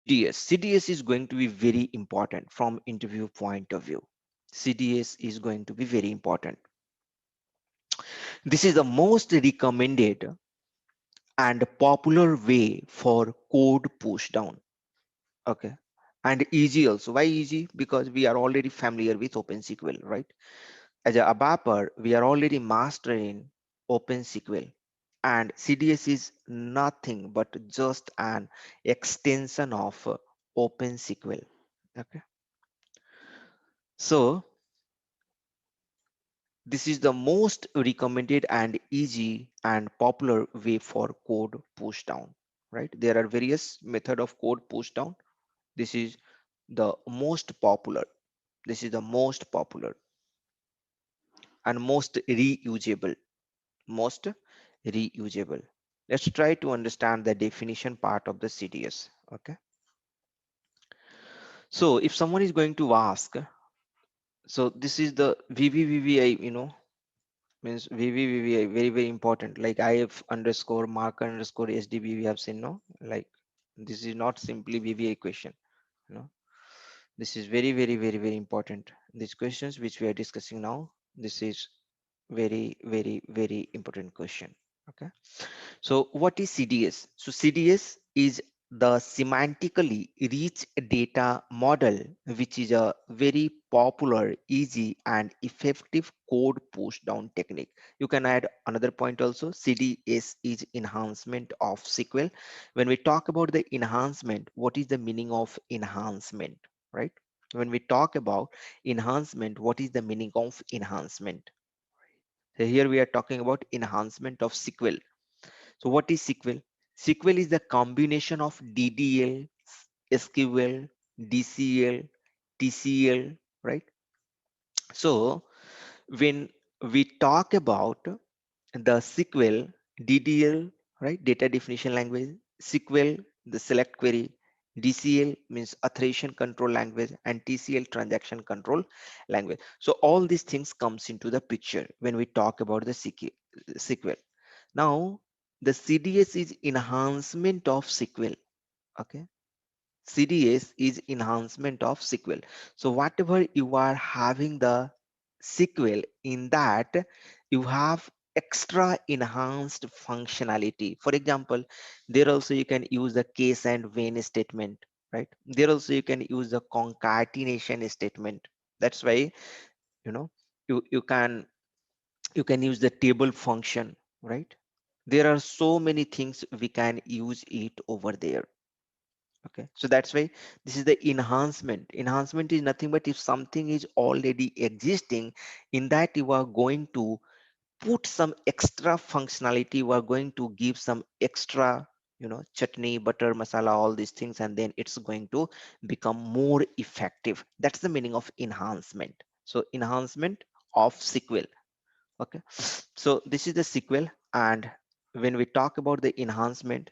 CDS is going to be very important from interview point of view. CDS is going to be very important. This is the most recommended and popular way for code push down. Okay. And easy also. Why easy? Because we are already familiar with OpenSQL, right? As a ABAPer, we are already mastering OpenSQL. And CDS is nothing but just an extension of OpenSQL. Okay. So this is the most recommended and easy and popular way for code push down, right? There are various method of code push down. This is the most popular. This is the most popular and most reusable. Most reusable. Let's try to understand the definition part of the CDS. Okay. So if someone is going to ask, so this is the VVVVI, means VVVVI, very, very important. Like IF underscore marker underscore SDB, we have seen, no? Like this is not simply VVI question, you know. This is very, very, very, very important. These questions which we are discussing now, this is very, very, very important question. Okay. So what is CDS? So CDS is the semantically rich data model, which is a very popular, easy and effective code push down technique. You can add another point also. CDS is enhancement of SQL. When we talk about the enhancement, what is the meaning of enhancement, right? When we talk about enhancement, what is the meaning of enhancement? So here we are talking about enhancement of SQL. So what is SQL? SQL is the combination of DDL, SQL, DCL, TCL, right? So when we talk about the SQL, DDL, right? Data definition language, SQL, the select query, DCL means authorization control language, and TCL transaction control language. So all these things comes into the picture when we talk about the SQL. Now, the CDS is enhancement of SQL. Okay. CDS is enhancement of SQL. So whatever you are having the SQL in that, you have extra enhanced functionality. For example, there also you can use the case and when statement, right? There also you can use the concatenation statement. That's why, you know, you can use the table function, right? There are so many things we can use it over there. Okay, so that's why this is the enhancement is nothing but if something is already existing, in that you are going to put some extra functionality, you are going to give some extra, chutney, butter masala, all these things, and then it's going to become more effective. That's the meaning of enhancement. So enhancement of SQL. Okay. So this is the SQL, and when we talk about the enhancement,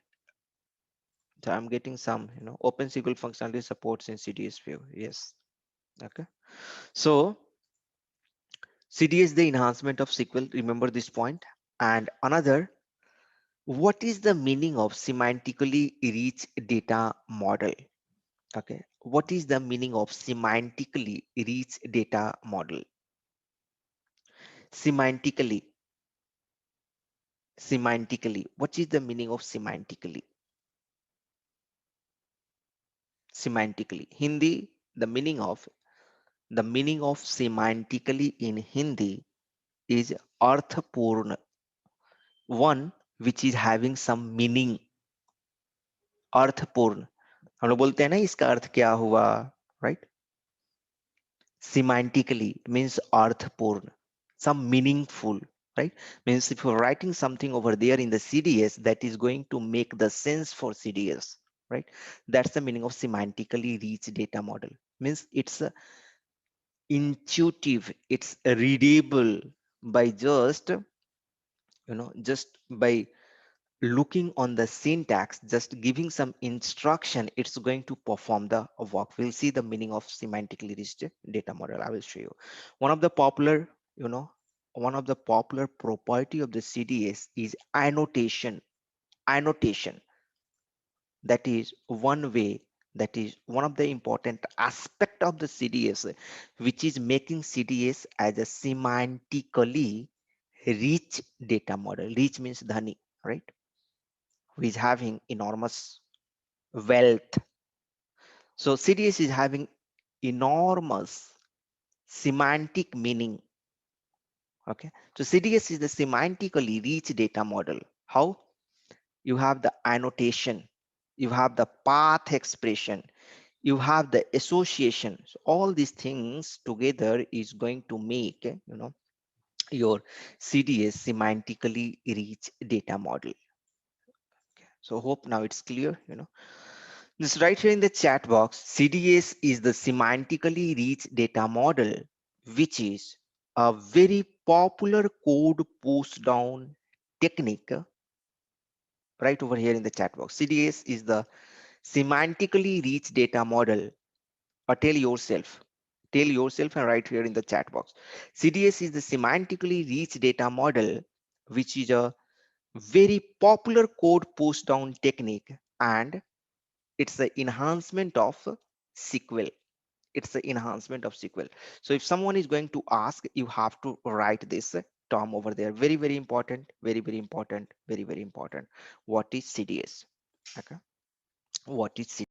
so I'm getting some, OpenSQL functionality supports in CDS view. Yes. Okay. So CDS, the enhancement of SQL. Remember this point. And another, what is the meaning of semantically rich data model? Okay. What is the meaning of semantically rich data model? Semantically, semantically. What is the meaning of semantically? Semantically. Hindi, the meaning of semantically in Hindi is arthapurna, one which is having some meaning. अर्थपूर्ण, हम लोग बोलते हैं ना इसका अर्थ क्या हुआ, right? Semantically means arthapurna, some meaningful, right? Means if you're writing something over there in the CDS that is going to make the sense for CDS, right? That's the meaning of semantically rich data model. Means it's intuitive, it's readable by just by looking on the syntax, just giving some instruction, it's going to perform the work. We'll see the meaning of semantically rich data model. I will show you. One of the popular, you know, one of the popular property of the CDS is annotation. Annotation. That is one way. That is one of the important aspect of the CDS, which is making CDS as a semantically rich data model. Rich means dhani, right? Who is having enormous wealth. So CDS is having enormous semantic meaning. Okay. So CDS is the semantically rich data model. How? You have the annotation, you have the path expression, you have the association. So all these things together is going to make your CDS semantically rich data model. So hope now it's clear. This right here in the chat box, CDS is the semantically rich data model, which is a very popular code push down technique. Right over here in the chat box, CDS is the semantically rich data model. Or tell yourself and write here in the chat box. CDS is the semantically rich data model, which is a very popular code push down technique, and it's the enhancement of SQL. It's the enhancement of SQL. So if someone is going to ask, you have to write this term over there. Very, very important, very, very important, very, very important. What is CDS? Okay. What is CDS?